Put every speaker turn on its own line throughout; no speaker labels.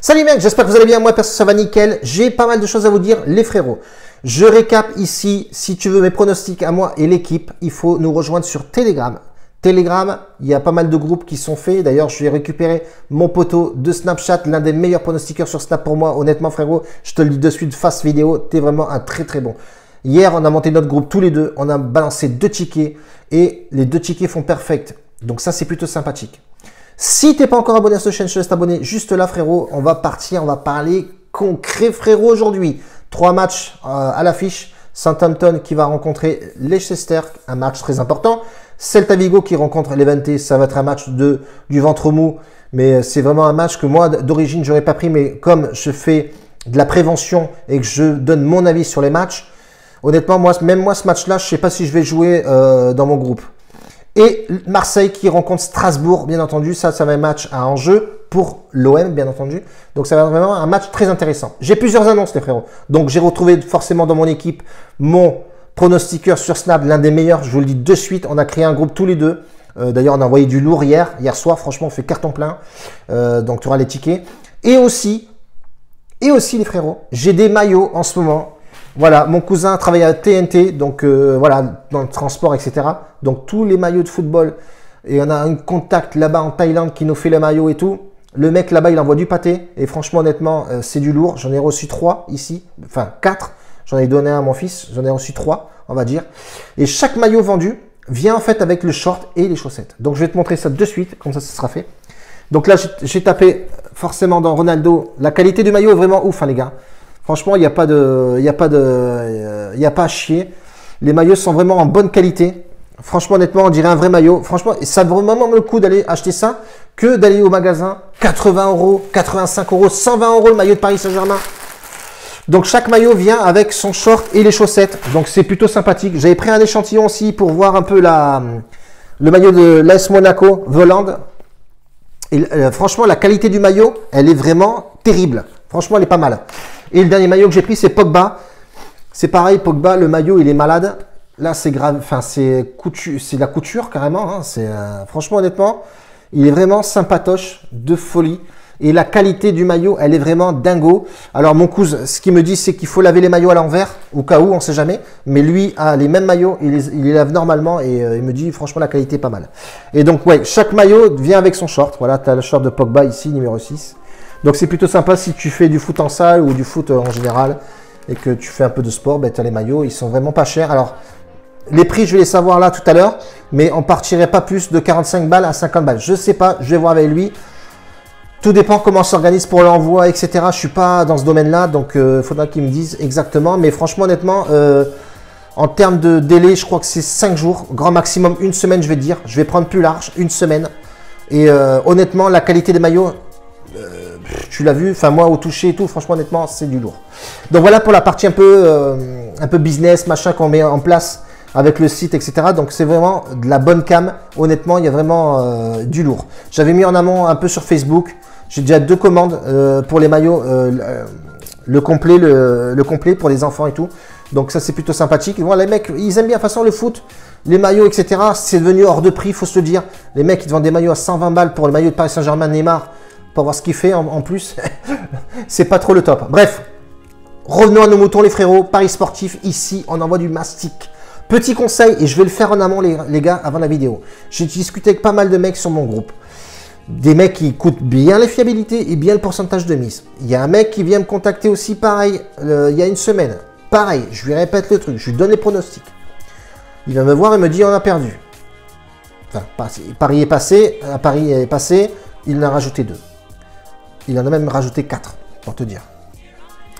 Salut mec, j'espère que vous allez bien, moi perso ça va nickel. J'ai pas mal de choses à vous dire les frérots. Je récap ici, si tu veux mes pronostics à moi et l'équipe, il faut nous rejoindre sur Telegram. Telegram, il y a pas mal de groupes qui sont faits. D'ailleurs, je vais récupérer mon poteau de Snapchat, l'un des meilleurs pronostiqueurs sur Snap pour moi. Honnêtement frérot, je te le dis de suite, face vidéo, t'es vraiment un très bon. Hier, on a monté notre groupe tous les deux, on a balancé 2 tickets et les 2 tickets font perfect. Donc ça, c'est plutôt sympathique. Si t'es pas encore abonné à cette chaîne, je te laisse t'abonner juste là frérot. On va partir, on va parler concret frérot aujourd'hui. 3 matchs à l'affiche. Southampton qui va rencontrer Leicester, un match très important. Celta Vigo qui rencontre Levante, ça va être un match du ventre mou. Mais c'est vraiment un match que moi d'origine j'aurais pas pris. Mais comme je fais de la prévention et que je donne mon avis sur les matchs, honnêtement même moi ce match-là, je sais pas si je vais jouer dans mon groupe. Et Marseille qui rencontre Strasbourg, bien entendu. Ça va être un match à enjeu pour l'OM, bien entendu. Donc, ça va être vraiment un match très intéressant. J'ai plusieurs annonces, les frérots. Donc, j'ai retrouvé forcément dans mon équipe mon pronostiqueur sur Snap, l'un des meilleurs. Je vous le dis de suite. On a créé un groupe tous les deux. D'ailleurs, on a envoyé du lourd hier soir. Franchement, on fait carton plein. Donc, tu auras les tickets. Et aussi, les frérots, j'ai des maillots en ce moment. Voilà, mon cousin travaille à TNT, donc voilà, dans le transport, etc. Donc tous les maillots de football, et on a un contact là-bas en Thaïlande qui nous fait les maillots et tout. Le mec là-bas, il envoie du pâté, et franchement, honnêtement, c'est du lourd. J'en ai reçu 3 ici, enfin 4. J'en ai donné un à mon fils, j'en ai reçu 3, on va dire. Et chaque maillot vendu vient en fait avec le short et les chaussettes. Donc je vais te montrer ça de suite, comme ça sera fait. Donc là, j'ai tapé forcément dans Ronaldo. La qualité du maillot est vraiment ouf, hein, les gars. Franchement, il n'y a pas à chier. Les maillots sont vraiment en bonne qualité. Franchement, honnêtement, on dirait un vrai maillot. Franchement, ça vaut vraiment le coup d'aller acheter ça que d'aller au magasin. 80 €, 85 €, 120 € le maillot de Paris Saint-Germain. Donc, chaque maillot vient avec son short et les chaussettes. Donc, c'est plutôt sympathique. J'avais pris un échantillon aussi pour voir un peu le maillot de l'AS Monaco, Voland. Et franchement, la qualité du maillot, elle est vraiment terrible. Franchement, elle est pas mal. Et le dernier maillot que j'ai pris, c'est Pogba. C'est pareil, Pogba, le maillot, il est malade. Là, c'est grave. Enfin, c'est la couture carrément. Hein. Franchement, honnêtement, il est vraiment sympatoche, de folie. Et la qualité du maillot, elle est vraiment dingo. Alors, mon cousin, ce qu'il me dit, c'est qu'il faut laver les maillots à l'envers, au cas où, on sait jamais. Mais lui a les mêmes maillots, il les lave normalement et il me dit, franchement, la qualité est pas mal. Et donc, ouais, chaque maillot vient avec son short. Voilà, tu as le short de Pogba ici, numéro 6. Donc c'est plutôt sympa si tu fais du foot en salle ou du foot en général et que tu fais un peu de sport, ben, tu as les maillots, ils sont vraiment pas chers. Alors les prix, je vais les savoir là tout à l'heure, mais on partirait pas plus de 45 balles à 50 balles. Je sais pas, je vais voir avec lui. Tout dépend comment on s'organise pour l'envoi, etc. Je suis pas dans ce domaine-là, donc il faudra qu'il me dise exactement. Mais franchement, honnêtement, en termes de délai, je crois que c'est 5 jours, grand maximum 1 semaine, je vais dire. Je vais prendre plus large, 1 semaine. Et honnêtement, la qualité des maillots... tu l'as vu, enfin moi au toucher et tout, franchement honnêtement c'est du lourd. Donc voilà pour la partie un peu business, machin qu'on met en place avec le site, etc. Donc c'est vraiment de la bonne cam, honnêtement il y a vraiment du lourd. J'avais mis en amont un peu sur Facebook, j'ai déjà 2 commandes pour les maillots, le complet pour les enfants et tout. Donc ça c'est plutôt sympathique. Et bon, les mecs ils aiment bien de toute façon le foot, les maillots, etc. C'est devenu hors de prix, faut se le dire. Les mecs ils te vendent des maillots à 120 balles pour le maillot de Paris Saint-Germain Neymar. Pour voir ce qu'il fait en plus, c'est pas trop le top. Bref, revenons à nos moutons les frérots, paris sportif, ici on envoie du mastic. Petit conseil, et je vais le faire en amont les gars avant la vidéo. J'ai discuté avec pas mal de mecs sur mon groupe. Des mecs qui écoutent bien les fiabilités et bien le pourcentage de mise. Il y a un mec qui vient me contacter aussi pareil, il y a 1 semaine. Pareil, je lui répète le truc, je lui donne les pronostics. Il va me voir et me dit on a perdu. Enfin, Paris est passé, il en a rajouté 2. Il en a même rajouté 4, pour te dire.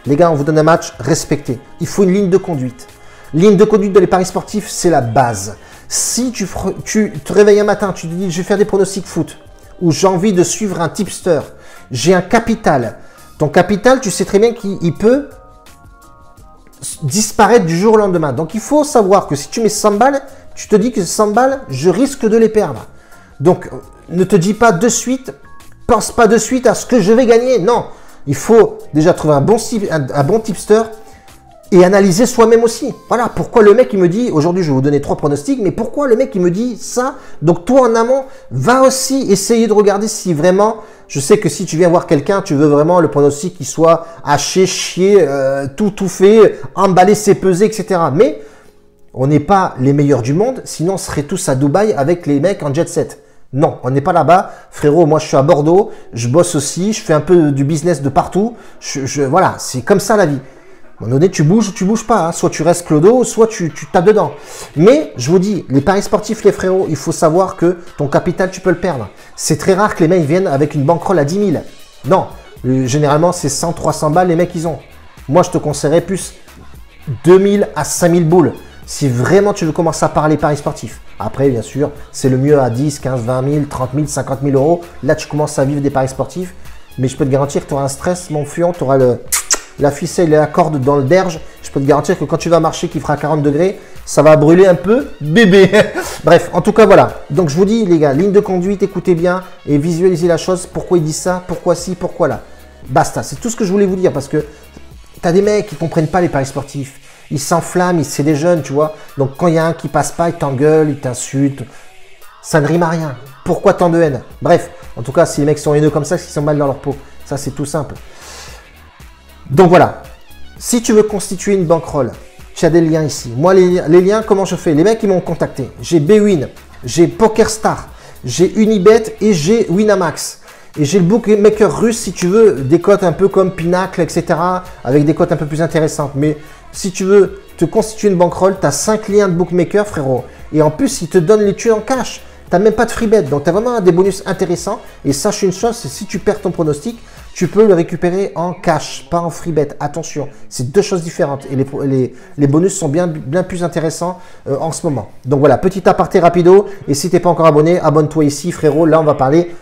Les gars, on vous donne un match, respectez. Il faut une ligne de conduite. Ligne de conduite dans les paris sportifs, c'est la base. Si tu te réveilles un matin, tu te dis, je vais faire des pronostics foot, ou j'ai envie de suivre un tipster, j'ai un capital. Ton capital, tu sais très bien qu'il peut disparaître du jour au lendemain. Donc, il faut savoir que si tu mets 100 balles, tu te dis que 100 balles, je risque de les perdre. Donc, ne te dis pas de suite... Pense pas de suite à ce que je vais gagner. Non, il faut déjà trouver un bon tipster, et analyser soi-même aussi. Voilà, pourquoi le mec il me dit, aujourd'hui je vais vous donner 3 pronostics, mais pourquoi le mec il me dit ça? Donc toi en amont, va aussi essayer de regarder si vraiment, je sais que si tu viens voir quelqu'un, tu veux vraiment le pronostic qui soit haché, chier, tout fait, emballé, c'est pesé, etc. Mais on n'est pas les meilleurs du monde, sinon on serait tous à Dubaï avec les mecs en jet set. Non, on n'est pas là-bas. Frérot, moi je suis à Bordeaux, je bosse aussi, je fais un peu du business de partout. Voilà, c'est comme ça la vie. À un moment donné, tu bouges ou tu bouges pas. Hein. Soit tu restes clodo, soit tu tapes dedans. Mais je vous dis, les paris sportifs, les frérots, il faut savoir que ton capital, tu peux le perdre. C'est très rare que les mecs viennent avec une bankroll à 10 000. Non, généralement, c'est 100, 300 balles les mecs, ils ont. Moi, je te conseillerais plus 2000 à 5000 boules. Si vraiment tu veux commencer à parler paris sportifs. Après, bien sûr, c'est le mieux à 10, 15, 20 000, 30 000, 50 000 euros. Là, tu commences à vivre des paris sportifs. Mais je peux te garantir que tu auras un stress, mon fion, tu auras la ficelle et la corde dans le derge. Je peux te garantir que quand tu vas marcher qui fera 40 degrés, ça va brûler un peu, bébé. Bref, en tout cas, voilà. Donc, je vous dis, les gars, ligne de conduite, écoutez bien et visualisez la chose. Pourquoi il dit ça, pourquoi ci, pourquoi là. Basta, c'est tout ce que je voulais vous dire parce que tu as des mecs qui ne comprennent pas les paris sportifs. Ils s'enflamment, c'est des jeunes, tu vois. Donc, quand il y a un qui passe pas, il t'engueule, il t'insulte. Ça ne rime à rien. Pourquoi tant de haine? Bref, en tout cas, si les mecs sont haineux comme ça, c'est qu'ils sont mal dans leur peau. Ça, c'est tout simple. Donc, voilà. Si tu veux constituer une bankroll, tu as des liens ici. Moi, les liens, comment je fais? Les mecs, ils m'ont contacté. J'ai Bwin, j'ai PokerStar, j'ai Unibet et j'ai Winamax. Et j'ai le bookmaker russe, si tu veux, des cotes un peu comme Pinacle, etc. Avec des cotes un peu plus intéressantes. Mais si tu veux te constituer une bankroll, tu as 5 liens de bookmaker, frérot. Et en plus, ils te donnent les tués en cash. Tu n'as même pas de free bet. Donc, tu as vraiment des bonus intéressants. Et sache une chose, c'est si tu perds ton pronostic, tu peux le récupérer en cash, pas en free bet. Attention, c'est deux choses différentes. Et les bonus sont bien plus intéressants en ce moment. Donc, voilà, petit aparté rapido. Et si tu n'es pas encore abonné, abonne-toi ici, frérot. Là, on va parler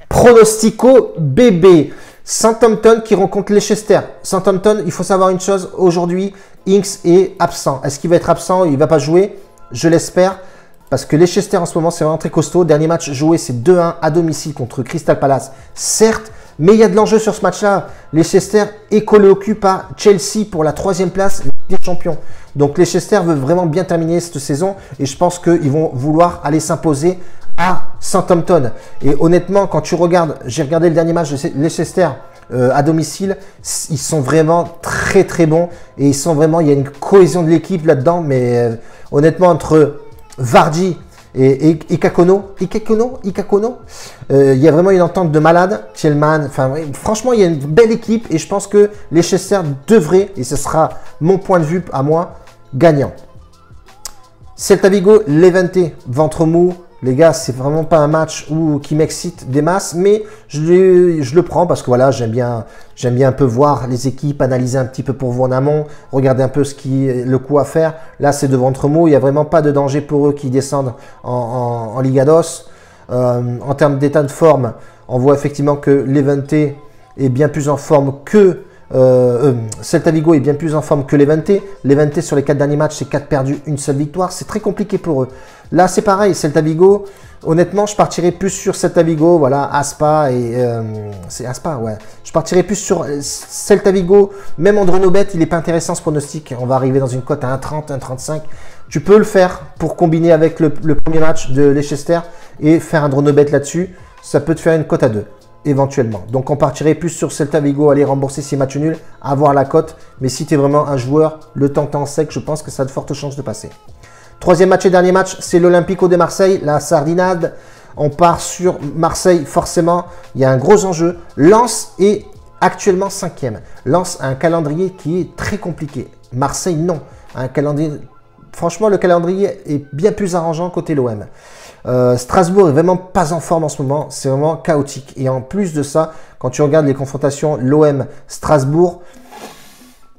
pronostico bébé. Southampton qui rencontre Leicester. Southampton, il faut savoir une chose. Aujourd'hui, Inks est absent. Est-ce qu'il va être absent? Il ne va pas jouer? Je l'espère. Parce que Leicester en ce moment, c'est vraiment très costaud. Dernier match joué, c'est 2-1 à domicile contre Crystal Palace. Certes, mais il y a de l'enjeu sur ce match-là. Leicester est collé au cul par Chelsea pour la 3e place des champions. Donc Leicester veut vraiment bien terminer cette saison. Et je pense qu'ils vont vouloir aller s'imposer à Southampton. Et honnêtement, quand tu regardes, j'ai regardé le dernier match de Leicester à domicile, ils sont vraiment très très bons et il y a une cohésion de l'équipe là-dedans. Mais honnêtement, entre Vardy et Ikakono, il y a vraiment une entente de malade. Tillman, enfin franchement, il y a une belle équipe et je pense que Leicester devrait, et ce sera mon point de vue à moi, gagnant. Celta Vigo, Levante, ventre mou. Les gars, c'est vraiment pas un match qui m'excite des masses, mais je le prends parce que voilà, j'aime bien un peu voir les équipes, analyser un petit peu pour vous en amont, regarder un peu le coup à faire. Là, c'est de ventre mou, il n'y a vraiment pas de danger pour eux qui descendent en Liga DOS. En termes d'état de forme, on voit effectivement que Levante est bien plus en forme que Celta Vigo est bien plus en forme que Levante. Levante sur les 4 derniers matchs, c'est 4 perdus, une seule victoire. C'est très compliqué pour eux. Là, c'est pareil. Celta Vigo, honnêtement, je partirais plus sur Celta Vigo. Voilà, Aspa et c'est Aspa, ouais. Je partirais plus sur Celta Vigo. Même André Nobet, il n'est pas intéressant ce pronostic. On va arriver dans une cote à 1,30, 1,35. Tu peux le faire pour combiner avec le premier match de Leicester et faire un Dronobet là-dessus. Ça peut te faire une cote à 2. Éventuellement. Donc, on partirait plus sur Celta Vigo, aller rembourser ses matchs nuls, avoir la cote. Mais si tu es vraiment un joueur, le temps t'en sec, je pense que ça a de fortes chances de passer. Troisième match et dernier match, c'est l'Olympico de Marseille, la Sardinade. On part sur Marseille, forcément. Il y a un gros enjeu. Lens est actuellement 5e. Lens a un calendrier qui est très compliqué. Marseille, non. Un calendrier... Franchement, le calendrier est bien plus arrangeant côté l'OM. Strasbourg est vraiment pas en forme en ce moment, c'est vraiment chaotique. Et en plus de ça, quand tu regardes les confrontations l'OM-Strasbourg,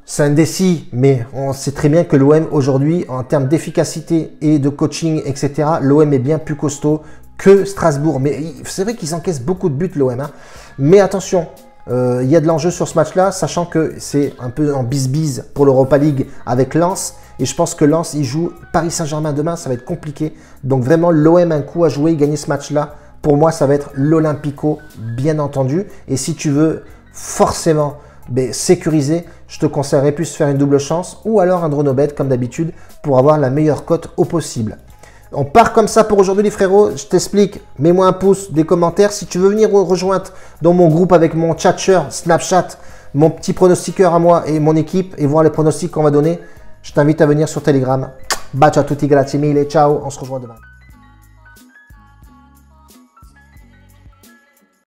c'est indécis, mais on sait très bien que l'OM aujourd'hui, en termes d'efficacité et de coaching, etc., l'OM est bien plus costaud que Strasbourg. Mais c'est vrai qu'ils encaissent beaucoup de buts l'OM. Hein. Mais attention, il y a de l'enjeu sur ce match-là, sachant que c'est un peu en bis-bis pour l'Europa League avec Lens. Et je pense que Lens, il joue Paris Saint-Germain demain, ça va être compliqué. Donc vraiment, l'OM un coup à jouer, gagner ce match-là. Pour moi, ça va être l'Olympico, bien entendu. Et si tu veux forcément sécurisé, je te conseillerais plus faire une double chance ou alors un drone au bet comme d'habitude pour avoir la meilleure cote au possible. On part comme ça pour aujourd'hui les frérots, je t'explique, mets-moi un pouce, des commentaires. Si tu veux venir rejoindre dans mon groupe avec mon tchatcher, Snapchat, mon petit pronostiqueur à moi et mon équipe et voir les pronostics qu'on va donner, je t'invite à venir sur Telegram. Bacio a tutti, grazie mille, ciao, on se rejoint demain.